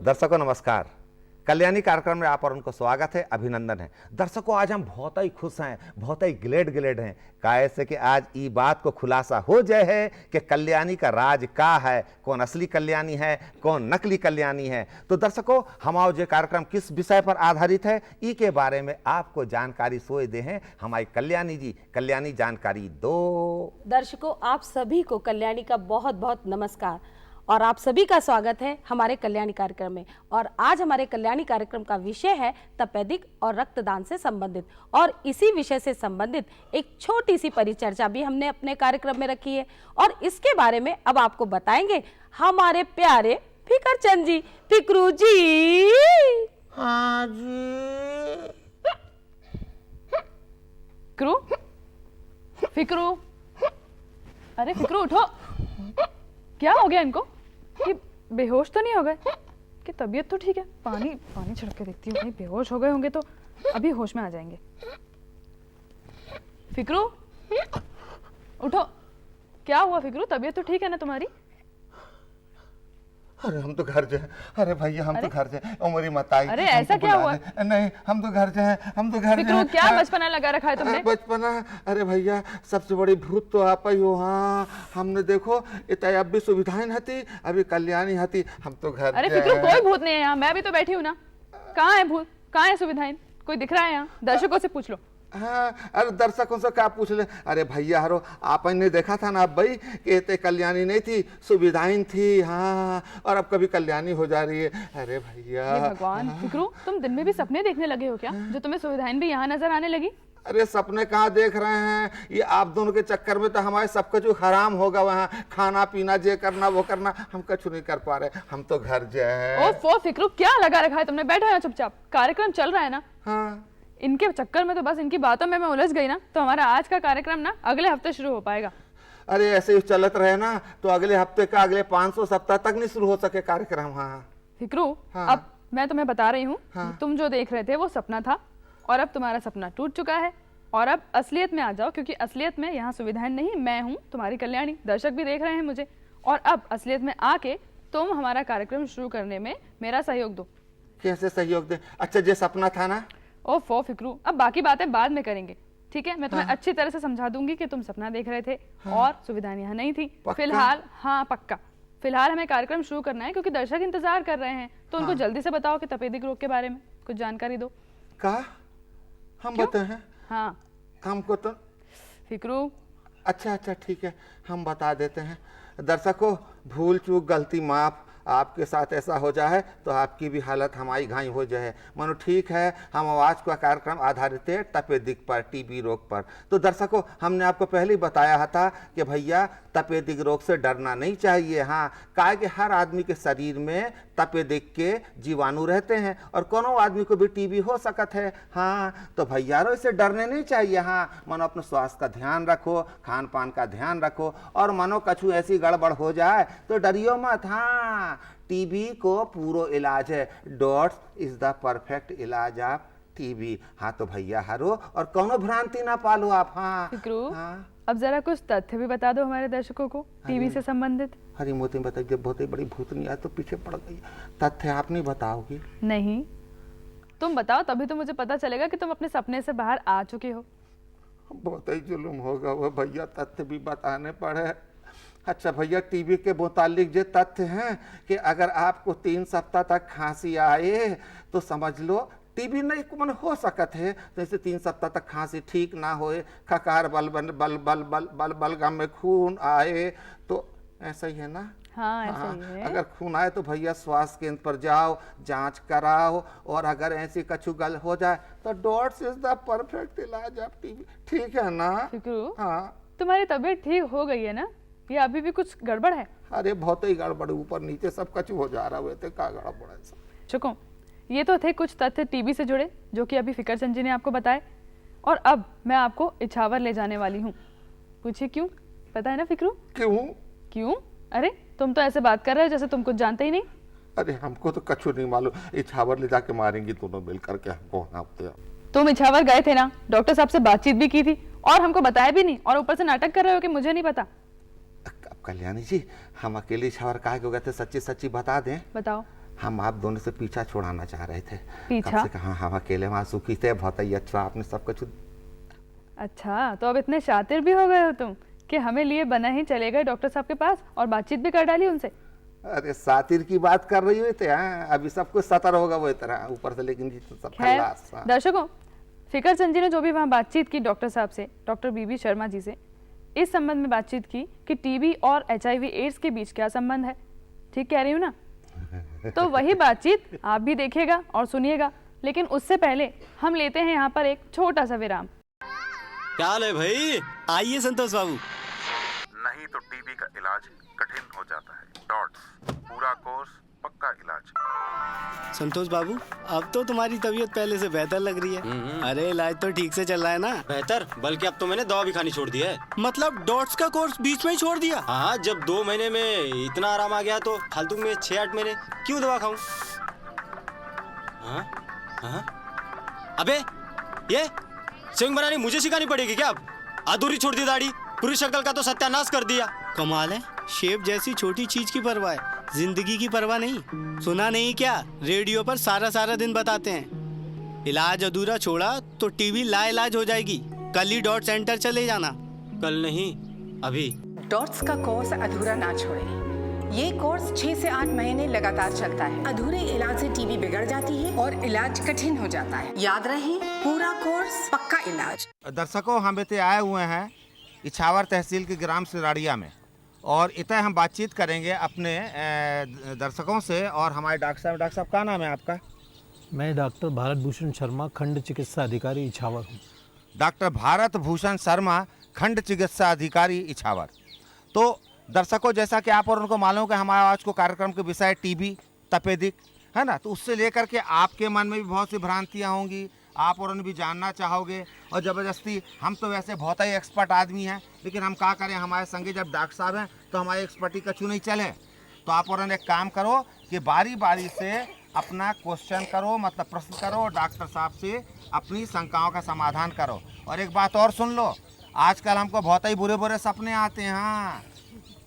दर्शकों नमस्कार। कल्याणी कार्यक्रम में आप और उनको स्वागत है, अभिनंदन है। दर्शकों आज हम बहुत ही खुश हैं, बहुत ही गिलेड हैं कैसे कि आज ये बात को खुलासा हो जाए है कि कल्याणी का राज का है, कौन असली कल्याणी है, कौन नकली कल्याणी है। तो दर्शकों हमारा जो कार्यक्रम किस विषय पर आधारित है ई के बारे में आपको जानकारी सोए दे हैं हमारी कल्याणी जी। कल्याणी जानकारी दो। दर्शकों आप सभी को कल्याणी का बहुत बहुत नमस्कार और आप सभी का स्वागत है हमारे कल्याणी कार्यक्रम में। और आज हमारे कल्याणी कार्यक्रम का विषय है तपेदिक और रक्तदान से संबंधित, और इसी विषय से संबंधित एक छोटी सी परिचर्चा भी हमने अपने कार्यक्रम में रखी है और इसके बारे में अब आपको बताएंगे हमारे प्यारे फिकर चंद जी। फिकरू जी। हाँ जी। फिकरू, फिकरू, अरे फिकरू उठो, क्या हो गया इनको? ये बेहोश तो नहीं हो गए? कि तबीयत तो ठीक है? पानी पानी छिड़क के देखती हूँ, कहीं बेहोश हो गए होंगे तो अभी होश में आ जाएंगे। फिकरू उठो, क्या हुआ फिकरू? तबीयत तो ठीक है ना तुम्हारी? अरे हम तो घर जाए। अरे भैया हम तो घर जाए। उमरी मत आई। अरे ऐसा क्या हुआ? नहीं हम तो घर जाए, हम तो घर फिकरू क्या बचपना लगा रखा है तुमने? बचपना? अरे भैया सबसे बड़ी भूत तो आप ही हो। हाँ हमने देखो इतना अब भी सुविधाएं हती, अभी कल्याणी हती। हम तो घर। अरे फिकरू कोई भूत नहीं है यहाँ, मैं भी तो बैठी हूँ ना। कहाँ है भूत, कहाँ है सुविधाएं? कोई दिख रहा है यहाँ? दर्शकों से पूछ लो। हाँ अरे दर्शकों से क्या पूछ ले। अरे भैया हरो आपने देखा था ना अब भाई कि कल्याणी नहीं थी, सुविधाएं थी। हाँ और अब कभी कल्याणी हो जा रही है। अरे भैया भगवान। फिकरू तुम दिन में भी सपने देखने लगे हो क्या, जो तुम्हें सुविधाएं भी यहाँ नजर आने लगी? अरे सपने कहाँ देख रहे हैं, ये आप दोनों के चक्कर में तो हमारे सब कुछ हराम होगा। वहाँ खाना पीना जे करना वो करना हम कुछ नहीं कर पा रहे। हम तो घर जाए। ओफो फिकरू क्या लगा रखा है तुमने? बैठो यहाँ चुपचाप, कार्यक्रम चल रहा है ना। हाँ इनके चक्कर में तो बस इनकी बातों में मैं उलझ गई ना, तो हमारा आज का कार्यक्रम ना अगले हफ्ते शुरू हो पाएगा। अरे ऐसे ही चलत रहे ना तो अगले हफ्ते का अगले 500 सप्ताह तक नहीं शुरू हो सके कार्यक्रम। हाँ फिकरू हाँ। अब मैं तुम्हें बता रही हूँ। हाँ। तुम जो देख रहे थे वो सपना था और अब तुम्हारा सपना टूट चुका है और अब असलियत में आ जाओ, क्योंकि असलियत में यहाँ सुविधाएं नहीं, मैं हूँ तुम्हारी कल्याणी। दर्शक भी देख रहे हैं मुझे, और अब असलियत में आके तुम हमारा कार्यक्रम शुरू करने में मेरा सहयोग दो। कैसे सहयोग दे? अच्छा जो सपना था ना। ओफो फिकरू अब बाकी बातें बाद में करेंगे, ठीक है? मैं तुम्हें अच्छी तरह से समझा दूंगी कि तुम सपना देख रहे थे और सुविधाएं यहाँ नहीं थी फिलहाल। हाँ पक्का, फिलहाल हमें कार्यक्रम शुरू करना है क्योंकि दर्शक इंतजार कर रहे हैं। तो उनको जल्दी से बताओ कि तपेदिक रोग के बारे में कुछ जानकारी दो। कहा हम बताएं? हाँ हमको तो फिकरू। अच्छा अच्छा ठीक है हम बता देते हैं। दर्शकों भूल चूक गलती माफ, आपके साथ ऐसा हो जाए तो आपकी भी हालत हमारी घाई हो जाए। मानो ठीक है हम आवाज का कार्यक्रम आधारित है तपेदिक पर, टीबी रोग पर। तो दर्शकों हमने आपको पहले ही बताया था कि भैया तपेदिक रोग से डरना नहीं चाहिए। हाँ काहे कि हर आदमी के शरीर में तपेदिक के जीवाणु रहते हैं और कोनो आदमी को भी टीबी हो सकत है। हाँ तो भैया इससे डरने नहीं चाहिए। हाँ मानो अपने स्वास्थ्य का ध्यान रखो, खान पान का ध्यान रखो, और मानो कछु ऐसी गड़बड़ हो जाए तो डरियो मत। हाँ टीबी को पूरा इलाज है, डॉट्स इज द परफेक्ट इलाज ऑफ टीबी। हाँ तो भैया हरो और कोनो भ्रांति ना पालो आप। हाँ फिकरू हाँ। अब जरा कुछ तथ्य भी बता दो हमारे दर्शकों को टीबी से संबंधित। हरी मोती बताइए, जब बहुत ही बड़ी भूतनी आए तो पीछे पड़ गई। तथ्य आप नहीं बताओगी? नहीं तुम बताओ, तभी तो मुझे पता चलेगा कि तुम अपने सपने से बाहर आ चुके हो। बहुत ही जुल्म होगा वो भैया, तथ्य भी बताने पड़े। अच्छा भैया टीबी के मुतालिक जो तथ्य हैं कि अगर आपको 3 सप्ताह तक खांसी आए तो समझ लो टीबी नहीं मन हो सकत है। जैसे 3 सप्ताह तक खांसी ठीक ना होए, खकार बल बल बल बल बल बल बलगम में खून आए तो ऐसा ही है ना। हाँ ऐसा ही है। अगर खून आए तो भैया स्वास्थ्य केंद्र पर जाओ, जांच कराओ, और अगर ऐसी कछु गल हो जाए तो डॉट्स इज द परफेक्ट इलाज ऑफ टीबी। ठीक है ना फिकरू हाँ तुम्हारी तबीयत ठीक हो गई है ना, या अभी भी कुछ गड़बड़ है? अरे बहुत ही गड़बड़, ऊपर नीचे सब कुछ हो जा रहा है। क्या गड़बड़ है सब? चुको ये तो थे कुछ तथ्य टीबी से जुड़े जो कि अभी फिकर चंद जी ने आपको बताए, और अब मैं आपको इछावर ले जाने वाली हूँ। पूछिए क्यों? पता है ना फिकरू? क्यों? क्यों? अरे तुम तो ऐसे बात कर रहे हो जैसे तुम कुछ जानते ही नहीं। अरे हमको तो कछु नहीं मालूम। इछावर ले जाके मारेंगी दोनों मिलकर के हमको। नापते तुम इछावर गए थे ना, डॉक्टर साहब से बातचीत भी की थी और हमको बताया भी नहीं, और ऊपर से नाटक कर रहे हो कि मुझे नहीं पता। अब कल्याणी जी हम अकेले इछावर काहे को गए थे, सच्ची सच्ची बता दें। बताओ। हम आप दोनों से पीछा छुड़ाना चाह रहे थे। पीछा? कब से कहाँ हम अकेले वहाँ सुखी थे, बहुत ही अच्छा आपने सब कुछ। अच्छा, तो अब इतने शातिर भी हो गए हो तुम कि हमें लिए बना ही चले गए डॉक्टर साहब के पास और बातचीत भी कर डाली उनसे। अरे सातिर की बात कर रही हुई थे। हाँ, अभी सब कुछ सतर होगा वो इतना ऊपर से, लेकिन ये तो सब खैर खल्लास। हाँ। दर्शकों, फिकर चंद जी ने जो भी वहाँ बातचीत की डॉक्टर साहब से, डॉक्टर बीबी शर्मा जी से, इस संबंध में बातचीत की कि टीबी और HIV एड्स के बीच क्या संबंध है। ठीक कह रही हूँ ना? तो वही बातचीत आप भी देखिएगा और सुनिएगा, लेकिन उससे पहले हम लेते हैं यहाँ पर एक छोटा सा विराम। क्या हाल है भाई? आइए संतोष बाबू। नहीं तो टीबी का इलाज कठिन हो जाता है। डॉट्स, पूरा कोर्स, पक्का इलाज। संतोष बाबू, अब तो तुम्हारी तबीयत पहले से बेहतर लग रही है। अरे इलाज तो ठीक से चल रहा है ना? बेहतर, बल्कि अब तो मैंने दवा भी खानी छोड़ दी है। मतलब डॉट्स का कोर्स बीच में ही छोड़ दिया? हाँ, जब 2 महीने में इतना आराम आ गया तो फालतू में 6-8 महीने क्यों दवा खाऊं? हाँ? हाँ? अबे ये स्विंग बनानी मुझे सिखानी पड़ेगी क्या? अब अधूरी छोड़ दी दाढ़ी, पूरी शक्ल का तो सत्यानाश कर दिया। कमाल है, शेप जैसी छोटी चीज की परवाह है, जिंदगी की परवाह नहीं। सुना नहीं क्या, रेडियो पर सारा दिन बताते हैं, इलाज अधूरा छोड़ा तो टीबी लाइलाज हो जाएगी। कल ही डॉट सेंटर चले जाना। कल नहीं, अभी। डॉट्स का कोर्स अधूरा ना छोड़ें। ये कोर्स 6 से 8 महीने लगातार चलता है। अधूरे इलाज से टीबी बिगड़ जाती है और इलाज कठिन हो जाता है। याद रहे, पूरा कोर्स, पक्का इलाज। दर्शकों, हम इतने आए हुए हैं इछावर तहसील के ग्राम सिराड़िया में, और इतने हम बातचीत करेंगे अपने दर्शकों से और हमारे डॉक्टर साहब। डॉक्टर साहब, क्या नाम है आपका? मैं डॉक्टर भारत भूषण शर्मा, खंड चिकित्सा अधिकारी इछावर हूँ। डॉक्टर भारत भूषण शर्मा, खंड चिकित्सा अधिकारी इछावर। तो दर्शकों, जैसा कि आप और उनको मालूम कि हमारे आज को कार्यक्रम के विषय टीबी, तपेदिक है ना, तो उससे लेकर के आपके मन में भी बहुत सी भ्रांतियाँ होंगी, आप और उन्हें भी जानना चाहोगे। और ज़बरदस्ती, हम तो वैसे बहुत ही एक्सपर्ट आदमी हैं, लेकिन हम क्या करें, हमारे संगे जब डॉक्टर साहब हैं तो हमारी एक्सपर्टी कछु नहीं चले। तो आप और उन्हें एक काम करो कि बारी बारी से अपना क्वेश्चन करो, मतलब प्रश्न करो, डॉक्टर साहब से अपनी शंकाओं का समाधान करो। और एक बात और सुन लो, आजकल हमको बहुत ही बुरे बुरे सपने आते हैं। हाँ,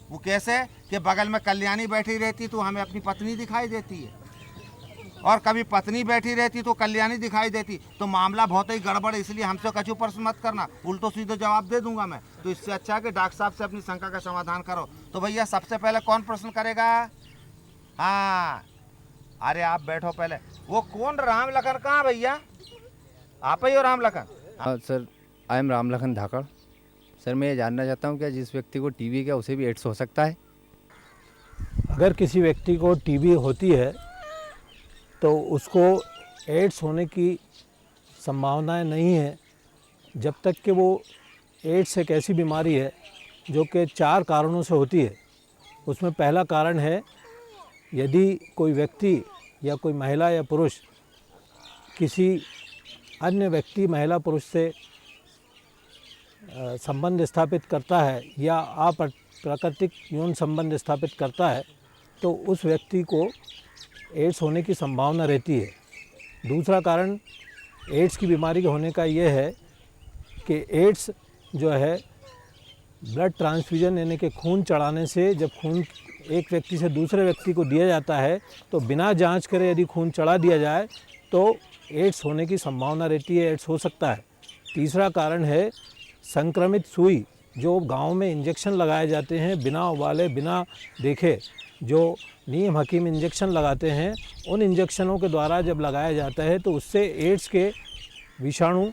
वो कैसे कि बगल में कल्याणी बैठी रहती तो हमें अपनी पत्नी दिखाई देती है, और कभी पत्नी बैठी रहती तो कल्याणी दिखाई देती। तो मामला बहुत ही गड़बड़ है, इसलिए हमसे कछु प्रश्न मत करना, उल्टो सीधे जवाब दे दूंगा मैं। तो इससे अच्छा है कि डॉक्टर साहब से अपनी शंका का समाधान करो। तो भैया, सबसे पहले कौन प्रश्न करेगा? हाँ, अरे आप बैठो पहले। वो कौन, राम लखन कहाँ भैया? आप ही हो राम लखन? हाँ sir, I am Ram Lakhan Dhakad. Sir, मैं ये जानना चाहता हूँ, क्या जिस व्यक्ति को टीबी क्या उसे भी एड्स हो सकता है? अगर किसी व्यक्ति को टीबी होती है तो उसको एड्स होने की संभावनाएं नहीं है, जब तक कि वो एड्स एक ऐसी बीमारी है जो कि 4 कारणों से होती है। उसमें पहला कारण है, यदि कोई व्यक्ति या कोई महिला या पुरुष किसी अन्य व्यक्ति, महिला पुरुष से संबंध स्थापित करता है या अप्राकृतिक यौन संबंध स्थापित करता है, तो उस व्यक्ति को एड्स होने की संभावना रहती है। दूसरा कारण एड्स की बीमारी के होने का ये है कि एड्स जो है ब्लड ट्रांसफ्यूजन, यानी कि खून चढ़ाने से, जब खून एक व्यक्ति से दूसरे व्यक्ति को दिया जाता है तो बिना जांच करे यदि खून चढ़ा दिया जाए तो एड्स होने की संभावना रहती है, एड्स हो सकता है। तीसरा कारण है संक्रमित सुई, जो गांव में इंजेक्शन लगाए जाते हैं बिना उबाले, बिना देखे, जो नीम हकीम इंजेक्शन लगाते हैं, उन इंजेक्शनों के द्वारा जब लगाया जाता है तो उससे एड्स के विषाणु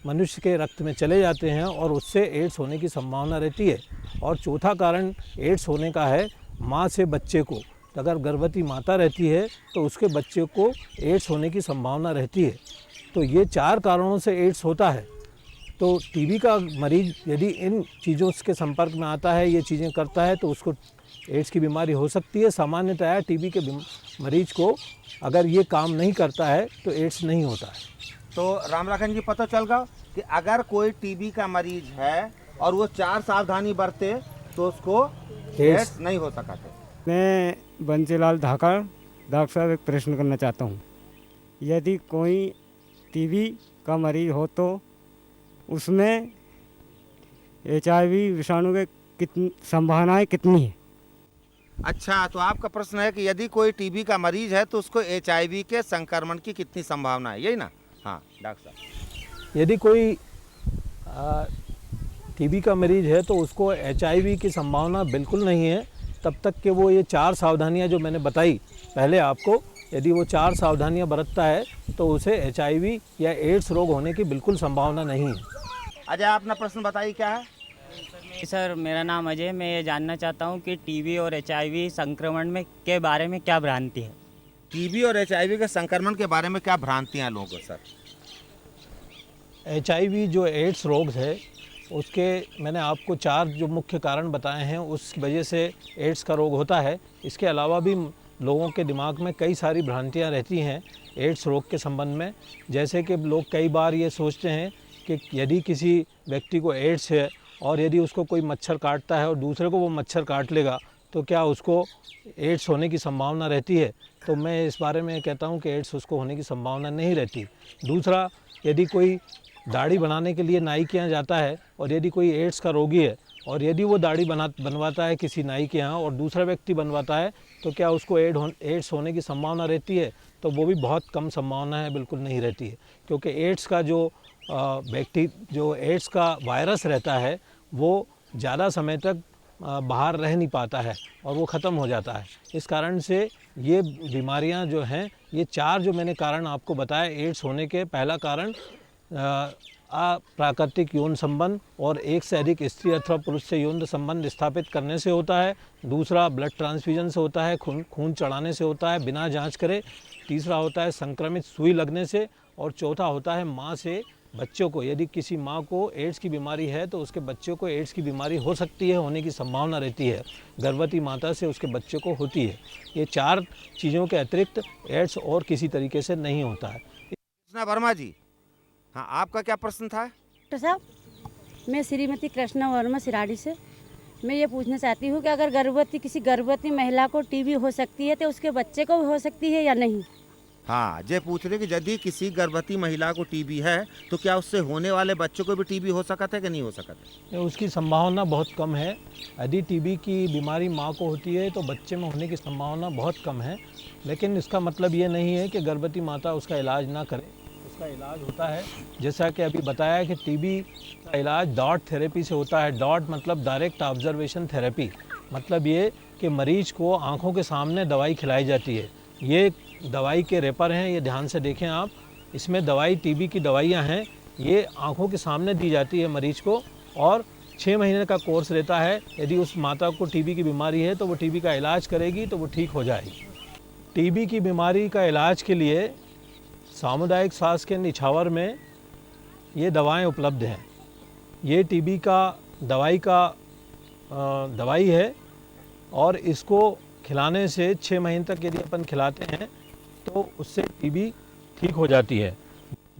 मनुष्य के रक्त में चले जाते हैं और उससे एड्स होने की संभावना रहती है। और चौथा कारण एड्स होने का है माँ से बच्चे को, अगर गर्भवती माता रहती है तो उसके बच्चे को एड्स होने की संभावना रहती है। तो ये 4 कारणों से एड्स होता है। तो टीबी का मरीज यदि इन चीज़ों के संपर्क में आता है, ये चीज़ें करता है, तो उसको एड्स की बीमारी हो सकती है। सामान्यतः टीबी के मरीज को अगर ये काम नहीं करता है तो एड्स नहीं होता है। तो राम लखन जी, पता चल गया कि अगर कोई टीबी का मरीज है और वो 4 सावधानी बरते तो उसको एड्स नहीं हो सकता। मैं बंसीलाल धाकड़, डॉक्टर साहब, एक प्रश्न करना चाहता हूँ। यदि कोई टीबी का मरीज हो तो उसमें HIV विषाणु के संभावनाएं कितनी है? अच्छा, तो आपका प्रश्न है कि यदि कोई टीबी का मरीज है तो उसको एचआईवी के संक्रमण की कितनी संभावना है, यही ना? हाँ डॉक्टर साहब। यदि कोई टीबी का मरीज है तो उसको एचआईवी की संभावना बिल्कुल नहीं है, तब तक कि वो ये 4 सावधानियां जो मैंने बताई पहले आपको, यदि वो 4 सावधानियां बरतता है तो उसे एचआईवी या एड्स रोग होने की बिल्कुल संभावना नहीं है। अजय, अपना प्रश्न बताइए क्या है? सर, मेरा नाम अजय। मैं ये जानना चाहता हूँ कि टीबी और एचआईवी संक्रमण में के बारे में क्या भ्रांति है? टीबी और एचआईवी के संक्रमण के बारे में क्या भ्रांतियां लोगों को सर? एचआईवी जो एड्स रोग है उसके मैंने आपको 4 जो मुख्य कारण बताए हैं, उस वजह से एड्स का रोग होता है। इसके अलावा भी लोगों के दिमाग में कई सारी भ्रांतियां रहती हैं एड्स रोग के संबंध में। जैसे कि लोग कई बार ये सोचते हैं कि यदि किसी व्यक्ति को एड्स है और यदि उसको कोई मच्छर काटता है और दूसरे को वो मच्छर काट लेगा तो क्या उसको एड्स होने की संभावना रहती है? तो मैं इस बारे में कहता हूँ कि एड्स उसको होने की संभावना नहीं रहती। दूसरा, यदि कोई दाढ़ी बनाने के लिए नाई के यहाँ जाता है और यदि कोई एड्स का रोगी है और यदि वो दाढ़ी बनवाता है किसी नाई के यहाँ और दूसरा व्यक्ति बनवाता है तो क्या उसको एड्स होने की संभावना रहती है? तो वो भी बहुत कम संभावना है, बिल्कुल नहीं रहती है। क्योंकि एड्स का जो एड्स का वायरस रहता है वो ज़्यादा समय तक बाहर रह नहीं पाता है और वो ख़त्म हो जाता है। इस कारण से ये बीमारियां जो हैं, ये 4 जो मैंने कारण आपको बताए एड्स होने के, पहला कारण अप्राकृतिक यौन संबंध और एक से अधिक स्त्री अथवा पुरुष से यौन संबंध स्थापित करने से होता है। दूसरा, ब्लड ट्रांसफ्यूजन से होता है, खून चढ़ाने से होता है बिना जांच करे। तीसरा होता है संक्रमित सुई लगने से। और चौथा होता है माँ से बच्चों को, यदि किसी माँ को एड्स की बीमारी है तो उसके बच्चों को एड्स की बीमारी हो सकती है, होने की संभावना रहती है। गर्भवती माता से उसके बच्चे को होती है। ये 4 चीज़ों के अतिरिक्त एड्स और किसी तरीके से नहीं होता है। कृष्णा वर्मा जी, हाँ आपका क्या प्रश्न था? डॉक्टर साहब, मैं श्रीमती कृष्णा वर्मा सिराड़ी से मैं ये पूछना चाहती हूँ कि अगर किसी गर्भवती महिला को टीबी हो सकती है तो उसके बच्चे को भी हो सकती है या नहीं? हाँ, ये पूछ रहे कि यदि किसी गर्भवती महिला को टीबी है तो क्या उससे होने वाले बच्चों को भी टीबी हो सकता है कि नहीं हो सकता है? उसकी संभावना बहुत कम है। यदि टीबी की बीमारी माँ को होती है तो बच्चे में होने की संभावना बहुत कम है। लेकिन इसका मतलब ये नहीं है कि गर्भवती माता उसका इलाज ना करे। उसका इलाज होता है, जैसा कि अभी बताया कि टीबी का इलाज डॉट थेरेपी से होता है। डॉट मतलब डायरेक्ट ऑब्जर्वेशन थेरेपी, मतलब ये कि मरीज को आँखों के सामने दवाई खिलाई जाती है। ये दवाई के रेपर हैं, ये ध्यान से देखें आप। इसमें दवाई, टीबी की दवाइयाँ हैं, ये आँखों के सामने दी जाती है मरीज को और 6 महीने का कोर्स रहता है। यदि उस माता को टीबी की बीमारी है तो वो टीबी का इलाज करेगी तो वो ठीक हो जाएगी। टीबी की बीमारी का इलाज के लिए सामुदायिक स्वास्थ्य केंद्र निछावर में ये दवाएं उपलब्ध हैं। ये टीबी का दवाई है और इसको खिलाने से 6 महीने तक यदि अपन खिलाते हैं तो उससे टीबी ठीक हो जाती है।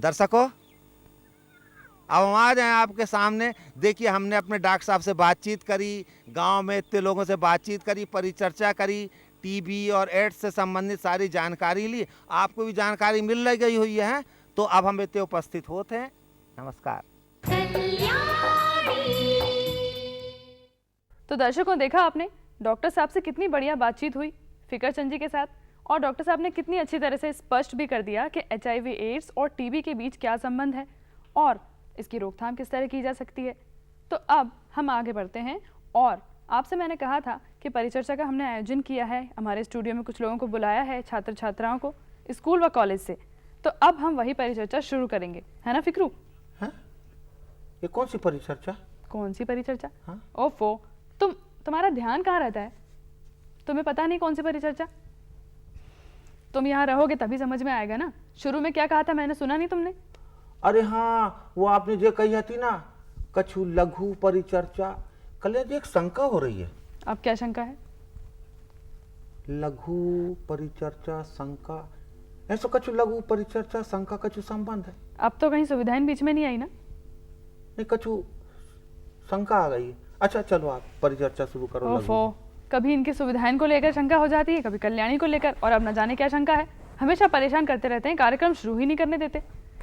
दर्शकों, अब हम आ जाए आपके सामने। देखिए, हमने अपने डॉक्टर साहब से बातचीत करी, गांव में इतने लोगों से बातचीत करी, परिचर्चा करी, टीबी और एड्स से संबंधित सारी जानकारी ली। आपको भी जानकारी मिल गई हुई है। तो अब हम इतने उपस्थित होते हैं। नमस्कार। तो दर्शकों, देखा आपने डॉक्टर साहब से कितनी बढ़िया बातचीत हुई फिकरचंद जी के साथ, और डॉक्टर साहब ने कितनी अच्छी तरह से स्पष्ट भी कर दिया कि एचआईवी एड्स और टीबी के बीच क्या संबंध है और इसकी रोकथाम किस तरह की जा सकती है। तो अब हम आगे बढ़ते हैं और आपसे मैंने कहा था कि परिचर्चा का हमने आयोजन किया है, हमारे स्टूडियो में कुछ लोगों को बुलाया है, छात्र छात्राओं को स्कूल व कॉलेज से। तो अब हम वही परिचर्चा शुरू करेंगे, है ना फिक्रू? ये कौन सी परिचर्चा? कौन सी परिचर्चा? ओफो, तुम्हारा ध्यान कहाँ रहता है? तुम्हें पता नहीं कौन सी परिचर्चा? तुम यहाँ रहोगे तभी समझ में आएगा ना। शुरू में क्या कहा था मैंने, सुना नहीं तुमने? अरे हाँ, वो आपने जो कही थी ना, कछु लघु परिचर्चा। कल्याण, एक शंका हो रही है। अब क्या शंका है? लघु परिचर्चा शंका, ऐसा कछु लघु परिचर्चा शंका कछु संबंध है? अब तो कहीं सुविधाएं बीच में नहीं आई ना? नहीं, कछु शंका आ गई। अच्छा चलो, आप परिचर्चा शुरू करो। ओफो, कभी इनकी सुविधाएं को लेकर शंका हो जाती है, कभी कल्याणी को लेकर, और अब न जाने क्या शंका है। हमेशा परेशान करते रहते हैं, कार्यक्रम शुरू ही नहीं करने देते।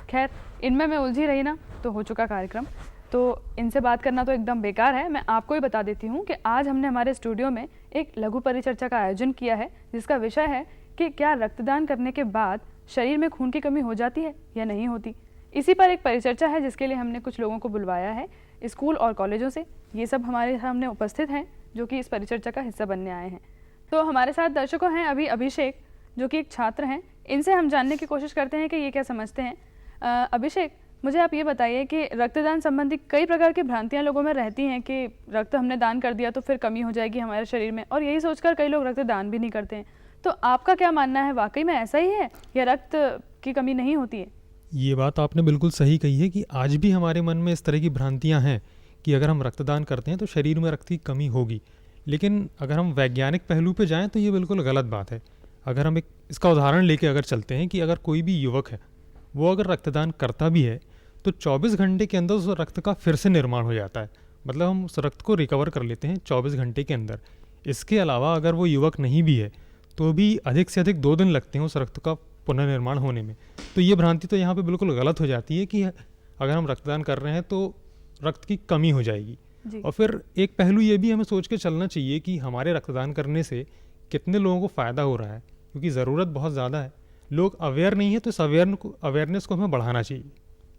खैर, इनमें मैं उलझी रही ना तो हो चुका कार्यक्रम। तो इनसे बात करना तो एकदम बेकार है। मैं आपको ही बता देती हूँ कि आज हमने हमारे स्टूडियो में एक लघु परिचर्चा का आयोजन किया है, जिसका विषय है कि क्या रक्तदान करने के बाद शरीर में खून की कमी हो जाती है या नहीं होती। इसी पर एक परिचर्चा है जिसके लिए हमने कुछ लोगों को बुलवाया है स्कूल और कॉलेजों से। ये सब हमारे सामने उपस्थित हैं जो कि इस परिचर्चा का हिस्सा बनने आए हैं। तो हमारे साथ दर्शकों हैं अभी अभिषेक, जो कि एक छात्र हैं। इनसे हम जानने की कोशिश करते हैं कि ये क्या समझते हैं। अभिषेक, मुझे आप ये बताइए कि रक्तदान संबंधी कई प्रकार की भ्रांतियां लोगों में रहती हैं कि रक्त हमने दान कर दिया तो फिर कमी हो जाएगी हमारे शरीर में, और यही सोचकर कई लोग रक्तदान भी नहीं करते हैं। तो आपका क्या मानना है, वाकई में ऐसा ही है या रक्त की कमी नहीं होती है? ये बात आपने बिल्कुल सही कही है कि आज भी हमारे मन में इस तरह की भ्रांतियां हैं कि अगर हम रक्तदान करते हैं तो शरीर में रक्त की कमी होगी। लेकिन अगर हम वैज्ञानिक पहलू पे जाएं तो ये बिल्कुल गलत बात है। अगर हम इसका उदाहरण लेके अगर चलते हैं कि अगर कोई भी युवक है वो अगर रक्तदान करता भी है तो 24 घंटे के अंदर उस रक्त का फिर से निर्माण हो जाता है, मतलब हम उस रक्त को रिकवर कर लेते हैं 24 घंटे के अंदर। इसके अलावा अगर वो युवक नहीं भी है तो भी अधिक से अधिक 2 दिन लगते हैं उस रक्त का पुनर्निर्माण होने में। तो ये भ्रांति तो यहाँ पे बिल्कुल गलत हो जाती है कि अगर हम रक्तदान कर रहे हैं तो रक्त की कमी हो जाएगी। और फिर एक पहलू ये भी हमें सोच के चलना चाहिए कि हमारे रक्तदान करने से कितने लोगों को फ़ायदा हो रहा है, क्योंकि ज़रूरत बहुत ज़्यादा है। लोग अवेयर नहीं है तो इस अवेयरनेस को हमें बढ़ाना चाहिए।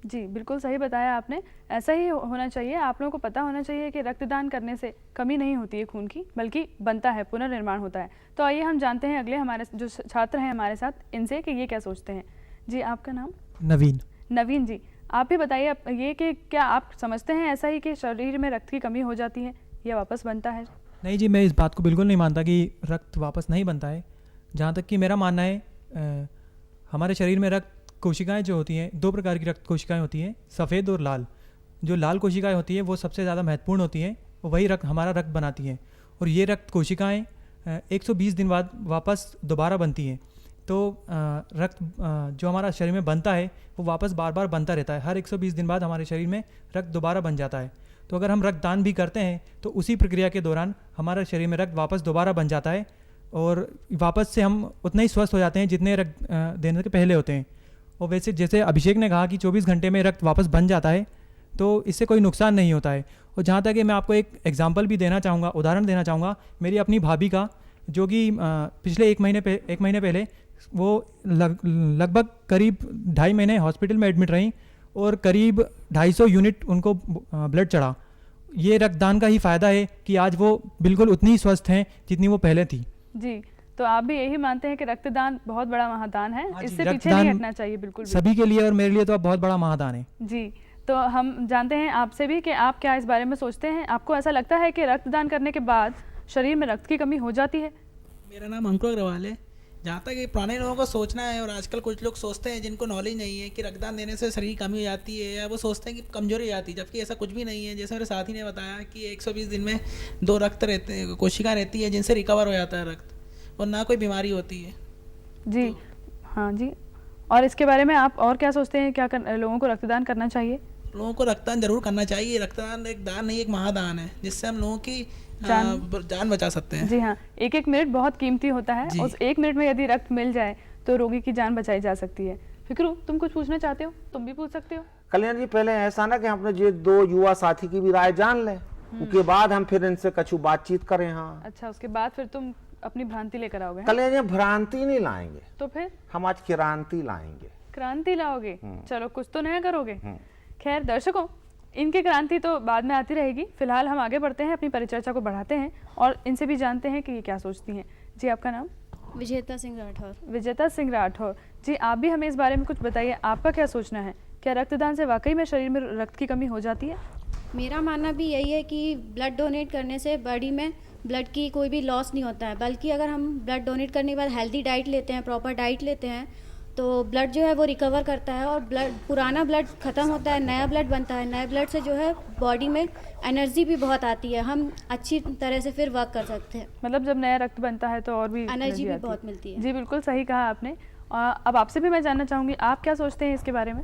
जी, बिल्कुल सही बताया आपने। ऐसा ही होना चाहिए। आप लोगों को पता होना चाहिए कि रक्तदान करने से कमी नहीं होती है खून की, बल्कि बनता है, पुनर्निर्माण होता है। तो आइए हम जानते हैं अगले हमारे जो छात्र हैं हमारे साथ, इनसे कि ये क्या सोचते हैं। जी, आपका नाम? नवीन। नवीन जी, आप भी बताइए ये कि क्या आप समझते हैं ऐसा ही कि शरीर में रक्त की कमी हो जाती है या वापस बनता है? नहीं जी, मैं इस बात को बिल्कुल नहीं मानता कि रक्त वापस नहीं बनता है। जहाँ तक कि मेरा मानना है, हमारे शरीर में रक्त कोशिकाएं जो होती हैं, 2 प्रकार की रक्त कोशिकाएं होती हैं, सफ़ेद और लाल। जो लाल कोशिकाएं होती हैं वो सबसे ज़्यादा महत्वपूर्ण होती हैं, वही हमारा रक्त बनाती हैं। और ये रक्त कोशिकाएं 120 दिन बाद वापस दोबारा बनती हैं। तो रक्त जो हमारा शरीर में बनता है वो वापस बार बार बनता रहता है। हर 120 दिन बाद हमारे शरीर में रक्त दोबारा बन जाता है। तो अगर हम रक्तदान भी करते हैं तो उसी प्रक्रिया के दौरान हमारे शरीर में रक्त वापस दोबारा बन जाता है और वापस से हम उतने ही स्वस्थ हो जाते हैं जितने रक्त देने के पहले होते हैं। और वैसे जैसे अभिषेक ने कहा कि 24 घंटे में रक्त वापस बन जाता है, तो इससे कोई नुकसान नहीं होता है। और जहाँ तक कि मैं आपको एक एग्जांपल भी देना चाहूँगा, उदाहरण देना चाहूँगा मेरी अपनी भाभी का, जो कि पिछले 1 महीने पहले वो लगभग करीब 2.5 महीने हॉस्पिटल में एडमिट रहीं और करीब 250 यूनिट उनको ब्लड चढ़ा। ये रक्तदान का ही फ़ायदा है कि आज वो बिल्कुल उतनी ही स्वस्थ हैं जितनी वो पहले थी। जी, तो आप भी यही मानते हैं कि रक्तदान बहुत बड़ा महादान है, इससे पीछे नहीं हटना चाहिए? बिल्कुल सभी के लिए और मेरे लिए तो अब बहुत बड़ा महादान है। जी, तो हम जानते हैं आपसे भी कि आप क्या इस बारे में सोचते हैं। आपको ऐसा लगता है कि रक्तदान करने के बाद शरीर में रक्त की कमी हो जाती है? मेरा नाम अंकुर अग्रवाल है। जहाँ तक पुराने लोगों को सोचना है, और आजकल कुछ लोग सोचते हैं जिनको नॉलेज नहीं है कि रक्तदान देने से शरीर की कमी हो जाती है, या वो सोचते हैं कि कमजोरी हो जाती है, जबकि ऐसा कुछ भी नहीं है। जैसे मेरे साथी ने बताया कि 120 दिन में 2 रक्त रहते हैं, कोशिका रहती है जिनसे रिकवर हो जाता है रक्त, और ना कोई बीमारी होती है। जी हाँ जी, और इसके बारे में आप और क्या सोचते हैं, क्या लोगों को रक्तदान करना चाहिए? लोगों को रक्तदान जरूर करना चाहिए। रक्तदान एक दान नहीं, एक महादान है, जिससे हम लोगों की जान बचा सकते हैं। जी हाँ, 1 मिनट बहुत कीमती होता है। उस 1 मिनट में यदि रक्त मिल जाए तो रोगी की जान बचाई जा सकती है। फिक्रू, तुम कुछ पूछना चाहते हो? तुम भी पूछ सकते हो। कल्याण जी, पहले ऐसा ना कि हम अपने जो 2 युवा साथी की भी राय जान लें, उसके बाद हम फिर इनसे कछु बातचीत करें। हाँ, अच्छा, उसके बाद फिर तुम अपनी भ्रांति लेकर आओगे? कल्याण जी, भ्रांति नहीं लाएंगे, तो फिर हम आज क्रांति लाएंगे। क्रांति लाओगे? चलो, कुछ तो नया करोगे। खैर दर्शकों, इनकी क्रांति तो बाद में आती रहेगी। फिलहाल हम आगे बढ़ते हैं, अपनी परिचर्चा को बढ़ाते हैं और इनसे भी जानते हैं कि ये क्या सोचती हैं। जी, आपका नाम? विजेता सिंह राठौर। विजेता सिंह राठौर जी, आप भी हमें इस बारे में कुछ बताइए, आपका क्या सोचना है? क्या रक्तदान से वाकई में शरीर में रक्त की कमी हो जाती है? मेरा मानना भी यही है कि ब्लड डोनेट करने से बॉडी में ब्लड की कोई भी लॉस नहीं होता है, बल्कि अगर हम ब्लड डोनेट करने के बाद हेल्दी डाइट लेते हैं, प्रॉपर डाइट लेते हैं, तो ब्लड जो है वो रिकवर करता है और पुराना ब्लड ख़त्म होता है, नया ब्लड बनता है। नए ब्लड से जो है बॉडी में एनर्जी भी बहुत आती है, हम अच्छी तरह से फिर वर्क कर सकते हैं। मतलब जब नया रक्त बनता है तो और भी एनर्जी भी बहुत मिलती है। जी, बिल्कुल सही कहा आपने। अब आपसे भी मैं जानना चाहूँगी, आप क्या सोचते हैं इसके बारे में?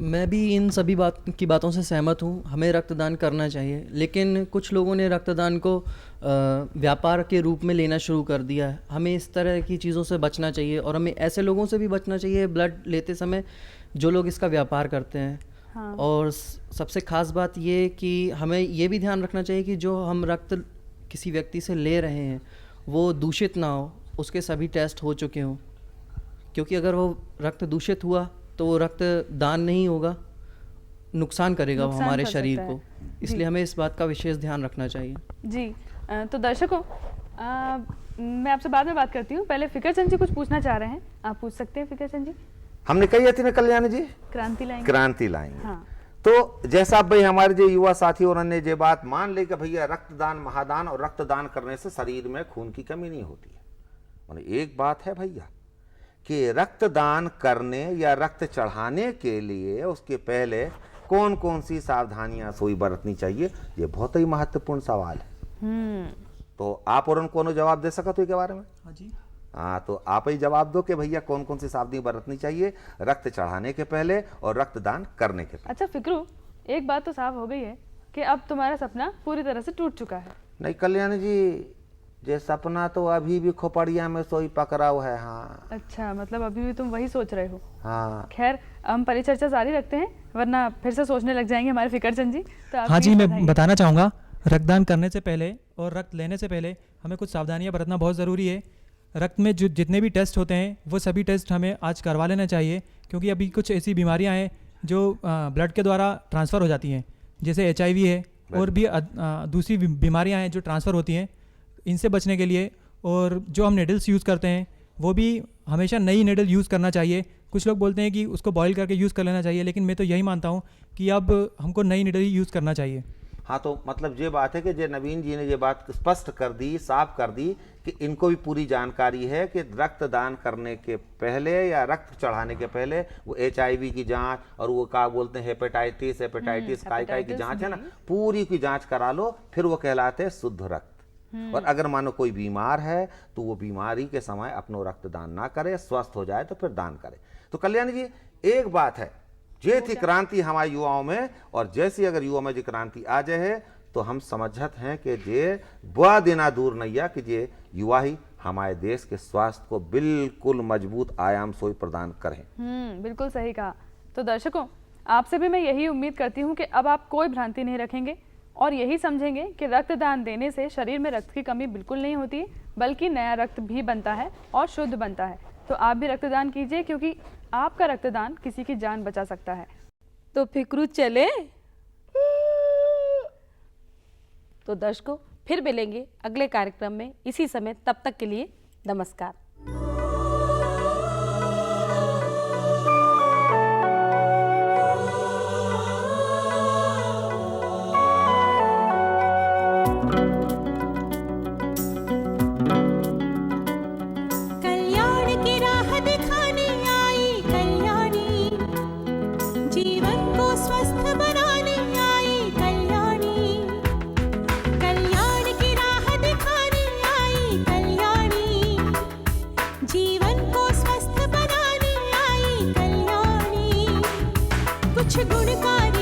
मैं भी इन सभी बातों से सहमत हूँ। हमें रक्तदान करना चाहिए, लेकिन कुछ लोगों ने रक्तदान को व्यापार के रूप में लेना शुरू कर दिया है। हमें इस तरह की चीज़ों से बचना चाहिए और हमें ऐसे लोगों से भी बचना चाहिए ब्लड लेते समय जो लोग इसका व्यापार करते हैं। हाँ। और सबसे खास बात ये कि हमें ये भी ध्यान रखना चाहिए कि जो हम रक्त किसी व्यक्ति से ले रहे हैं वो दूषित ना हो, उसके सभी टेस्ट हो चुके हों, क्योंकि अगर वो रक्त दूषित हुआ तो वो रक्त दान नहीं होगा, नुकसान करेगा वो हमारे शरीर को। इसलिए हमें इस बात का विशेष ध्यान रखना चाहिए। जी तो दर्शकों, मैं आपसे बाद में बात करती हूँ, पहले फिकर चंद जी कुछ पूछना चाह रहे हैं, आप पूछ सकते हैं फिकर चंद जी। हमने कही थी ना कल्याणी जी, क्रांति लाएंगे। क्रांति लाएंगे। हाँ। तो जैसा भाई हमारे जो युवा साथी उन्होंने ये बात मान ली कि भैया रक्तदान महादान और रक्तदान करने से शरीर में खून की कमी नहीं होती है। माने एक बात है भैया कि रक्तदान करने या रक्त चढ़ाने के लिए उसके पहले कौन कौन सी सावधानियां सोई बरतनी चाहिए, ये बहुत ही महत्वपूर्ण सवाल है। तो आप और उनको जवाब दे सका तो के बारे में? हाँ जी। हाँ, तो आप ही जवाब दो कि भैया कौन कौन सी सावधानी बरतनी चाहिए रक्त चढ़ाने के पहले और रक्तदान करने के पहले। अच्छा फिक्रू, एक बात तो साफ हो गई है कि अब तुम्हारा सपना पूरी तरह से टूट चुका है। नहीं कल्याणी जी, ये सपना तो अभी भी खोपड़िया में सोई पकड़ा हुआ है। हाँ। अच्छा, मतलब अभी भी तुम वही सोच रहे हो। हाँ। खैर, हम परिचर्चा जारी रखते हैं, वरना फिर से सोचने लग जाएंगे हमारे फिकर चंद जी। तो हाँ जी, मैं बताना चाहूँगा, रक्तदान करने से पहले और रक्त लेने से पहले हमें कुछ सावधानियां बरतना बहुत ज़रूरी है। रक्त में जो जितने भी टेस्ट होते हैं वो सभी टेस्ट हमें आज करवा लेना चाहिए, क्योंकि अभी कुछ ऐसी बीमारियां हैं जो ब्लड के द्वारा ट्रांसफ़र हो जाती हैं, जैसे HIV है और भी दूसरी बीमारियां हैं जो ट्रांसफ़र होती हैं। इनसे बचने के लिए और जो हम नेडल्स यूज़ करते हैं वो भी हमेशा नई नेडल यूज़ करना चाहिए। कुछ लोग बोलते हैं कि उसको बॉयल करके यूज़ कर लेना चाहिए, लेकिन मैं तो यही मानता हूँ कि अब हमको नई नेडल ही यूज़ करना चाहिए। हाँ, तो मतलब ये बात है कि जे नवीन जी ने ये बात स्पष्ट कर दी, साफ कर दी कि इनको भी पूरी जानकारी है कि रक्तदान करने के पहले या रक्त चढ़ाने के पहले वो HIV की जांच और वो क्या बोलते हैं हेपेटाइटिस काय की जांच है ना, पूरी की जांच करा लो, फिर वो कहलाते हैं शुद्ध रक्त। और अगर मानो कोई बीमार है तो वो बीमारी के समय अपनो रक्तदान ना करे, स्वस्थ हो जाए तो फिर दान करे। तो कल्याणी जी, एक बात है, ये थी क्रांति हमारे युवाओं में, और जैसी अगर युवाओं में जी क्रांति आ जाए तो हम समझत हैं कि ये बुआ देना दूर नैया कि ये युवा ही हमारे देश के स्वास्थ्य को बिल्कुल मजबूत आयाम सोई प्रदान करें। बिल्कुल सही कहा। तो दर्शकों, आपसे भी मैं यही उम्मीद करती हूँ कि अब आप कोई भ्रांति नहीं रखेंगे और यही समझेंगे कि रक्तदान देने से शरीर में रक्त की कमी बिल्कुल नहीं होती, बल्कि नया रक्त भी बनता है और शुद्ध बनता है। तो आप भी रक्तदान कीजिए, क्योंकि आपका रक्तदान किसी की जान बचा सकता है। तो फिक्रू चले। तो दर्शकों, फिर मिलेंगे अगले कार्यक्रम में इसी समय, तब तक के लिए नमस्कार। गुणकारी